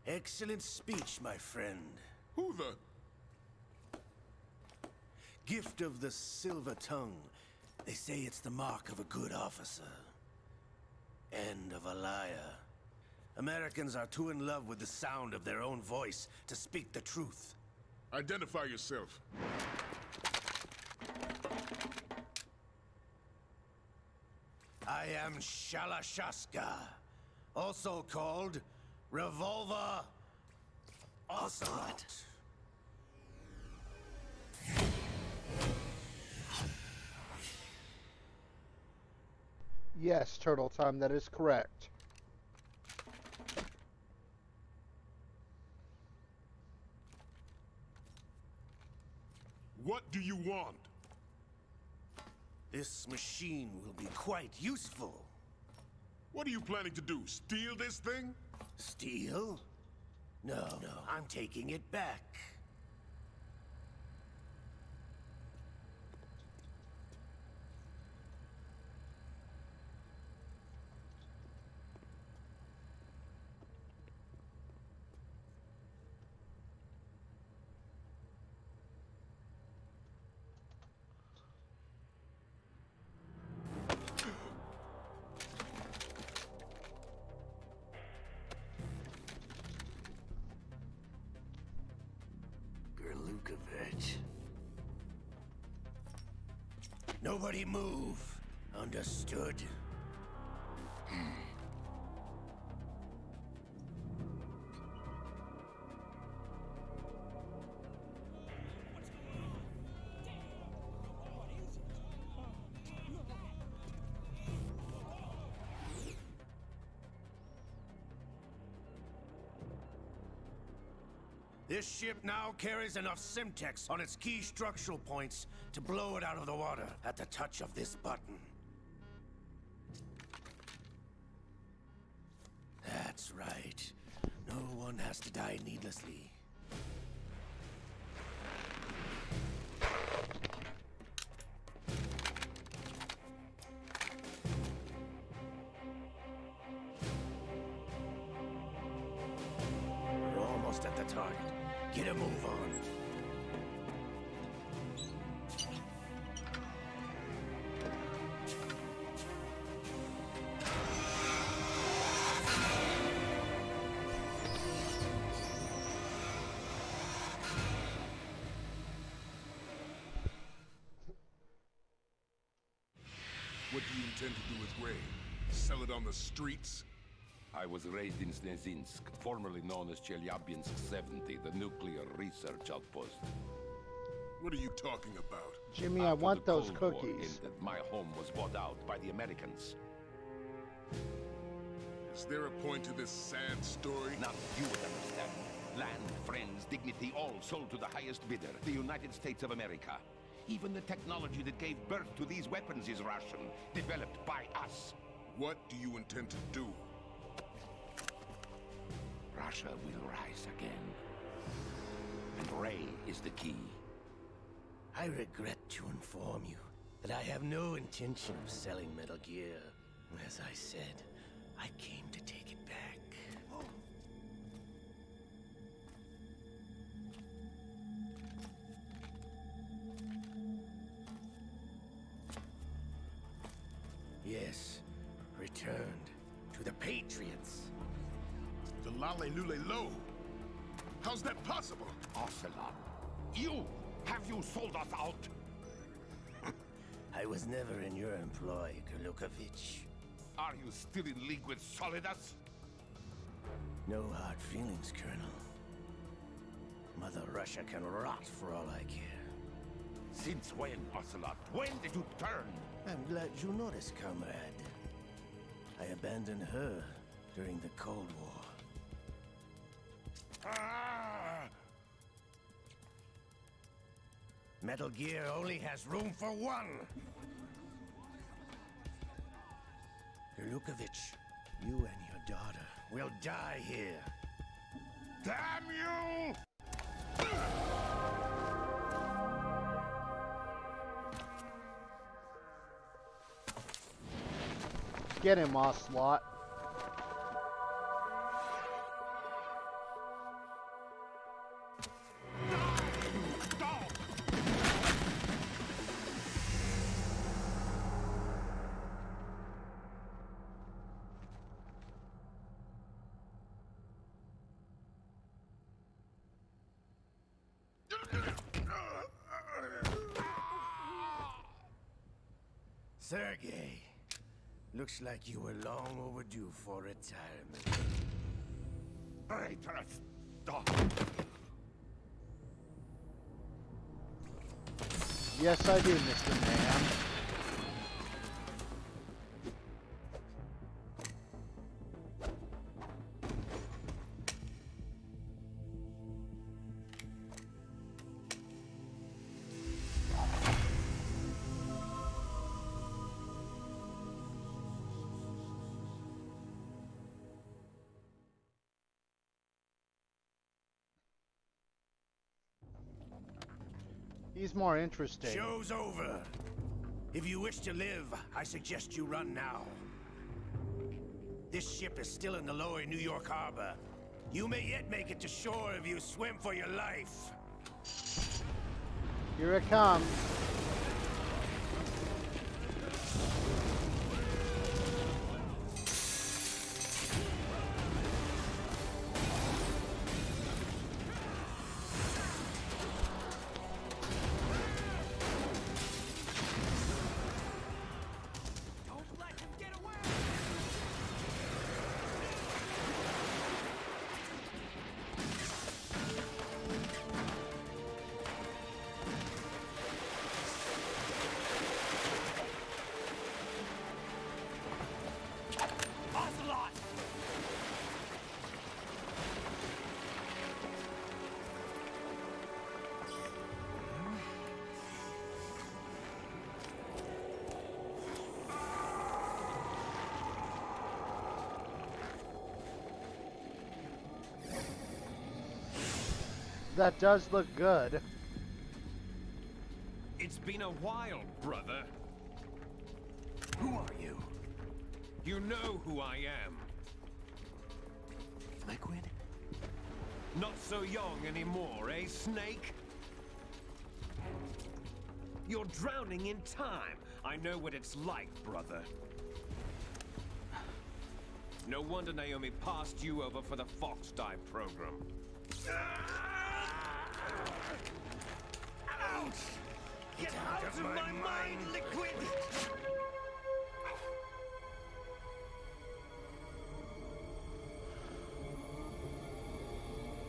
J: Excellent speech, my friend.
K: Who the?
J: Gift of the silver tongue. They say it's the mark of a good officer. End of a liar. Americans are too in love with the sound of their own voice to speak the truth.
K: Identify yourself.
J: I am Shalashaska, also called Revolver Ocelot.
A: Yes, Turtle Time, that is correct.
K: What do you want?
J: This machine will be quite useful.
K: What are you planning to do? Steal this thing?
J: Steal? No, I'm taking it back. Gerlukovich. Nobody move. Understood? This ship now carries enough Simtex on its key structural points to blow it out of the water at the touch of this button. That's right. No one has to die needlessly. We're almost at the target. Get a move on.
K: What do you intend to do with Ray? Sell it on the streets?
E: I was raised in Snezinsk, formerly known as Chelyabinsk 70, the nuclear research outpost.
K: What are you talking about?
A: Jimmy, I
E: After
A: want
E: the
A: those
E: Cold War
A: cookies.
E: ended, my home was bought out by the Americans.
K: Is there a point to this sad story?
E: Now you would understand. Land, friends, dignity, all sold to the highest bidder, the United States of America. Even the technology that gave birth to these weapons is Russian, developed by us.
K: What do you intend to do?
E: Russia will rise again. And Ray is the key.
J: I regret to inform you that I have no intention of selling Metal Gear. As I said, I came to take it back. Yes, returned to the Patriots.
K: The Lale Lule Lo? How's that possible?
E: Ocelot, have you sold us out?
J: I was never in your employ, Kurlukovich.
E: Are you still in league with Solidus?
J: No hard feelings, Colonel. Mother Russia can rot for all I care.
E: Since when, Ocelot? When did you turn?
J: I'm glad you noticed, comrade. I abandoned her during the Cold War. Metal Gear only has room for one! Kurlukovich, you and your daughter will die here.
E: Damn you!
A: Get him, Ocelot.
J: Sergei, looks like you were long overdue for retirement.
E: Traitorous dog!
A: Yes, I do, Mr. Man. He's more interesting.
J: Show's over. If you wish to live, I suggest you run now. This ship is still in the lower New York harbor. You may yet make it to shore if you swim for your life.
A: Here it comes. That does look good.
E: It's been a while, brother. Who are you? You know who I am.
B: Liquid?
E: Not so young anymore, eh, Snake? You're drowning in time. I know what it's like, brother. No wonder Naomi passed you over for the Fox Dive program. Ouch! Get out of my mind, Liquid!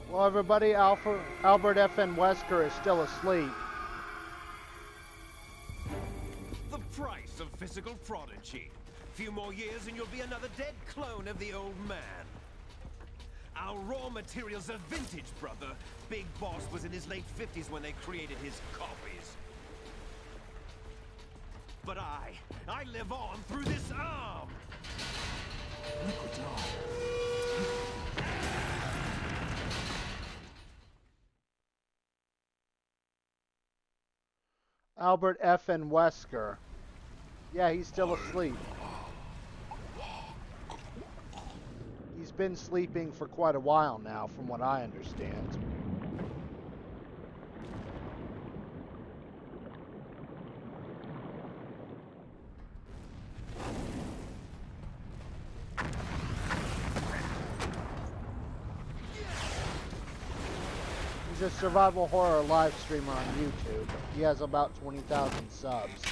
A: Well, everybody, Albert F.N. Wesker is still asleep.
E: The price of physical prodigy. Few more years and you'll be another dead clone of the old man. Our raw materials are vintage, brother. Big Boss was in his late 50s when they created his copies. But I live on through this arm!
B: Liquid's on.
A: Albert F.N. Wesker. Yeah, he's still asleep. He's been sleeping for quite a while now, from what I understand. He's a survival horror live streamer on YouTube. He has about 20,000 subs.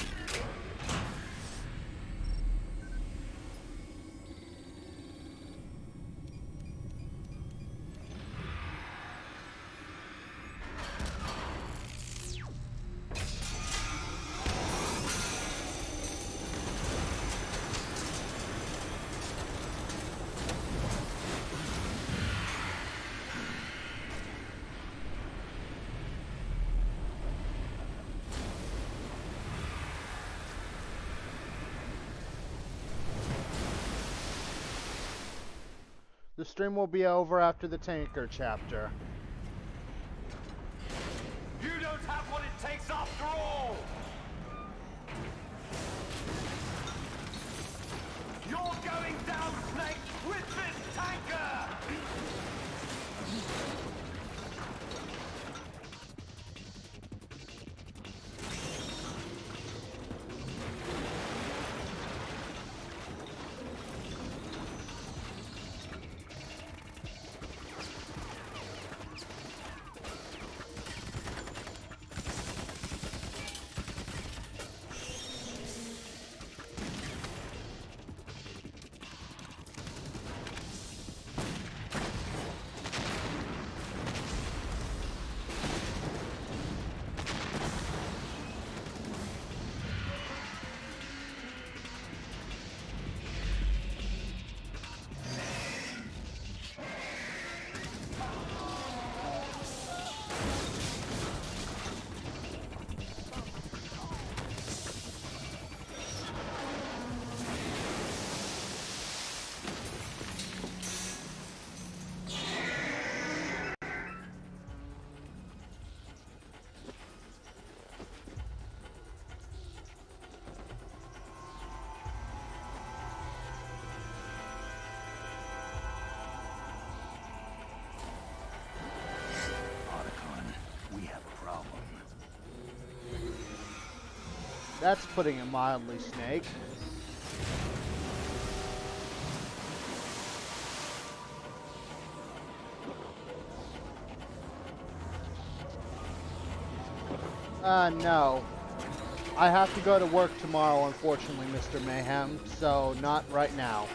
A: The stream will be over after the tanker chapter.
E: You don't have what it takes after all! You're going down, Snake, with this tanker!
A: That's putting it mildly, Snake. No. I have to go to work tomorrow, unfortunately, Mr. Mayhem, so not right now.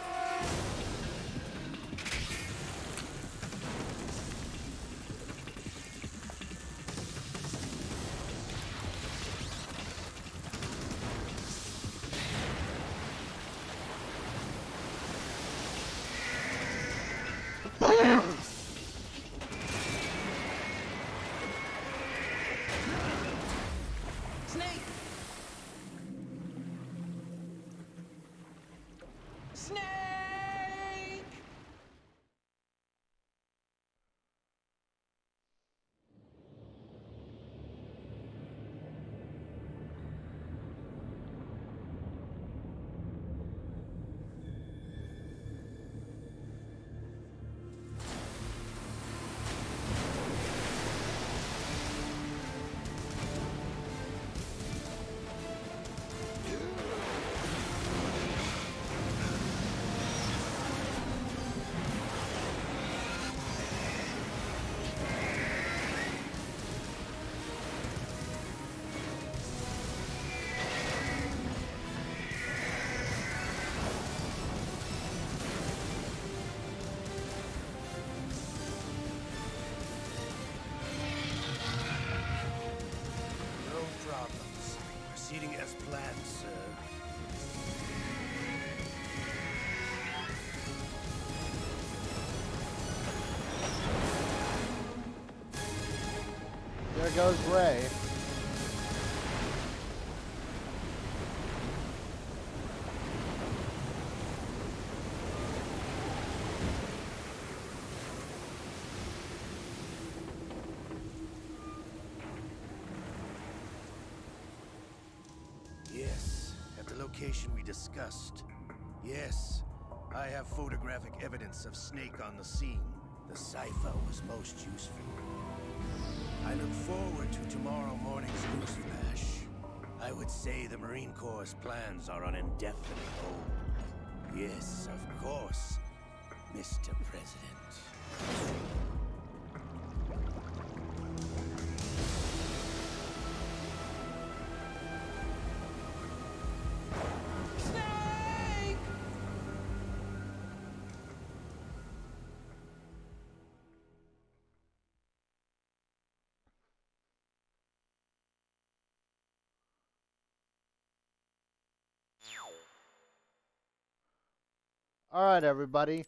J: as planned, sir.
A: There goes Ray.
J: Yes, at the location we discussed. Yes, I have photographic evidence of Snake on the scene. The cipher was most useful. I look forward to tomorrow morning's news flash. I would say the Marine Corps' plans are on indefinite hold. Yes, of course, Mr. President.
A: All right, everybody.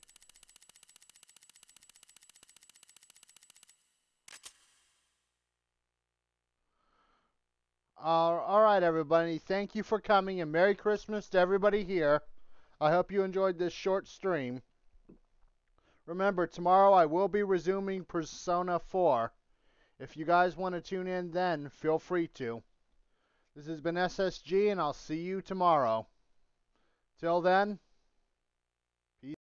A: All right, everybody. Thank you for coming, and Merry Christmas to everybody here. I hope you enjoyed this short stream. Remember, tomorrow I will be resuming Persona 4. If you guys want to tune in then, feel free to. This has been SSG, and I'll see you tomorrow. Till then,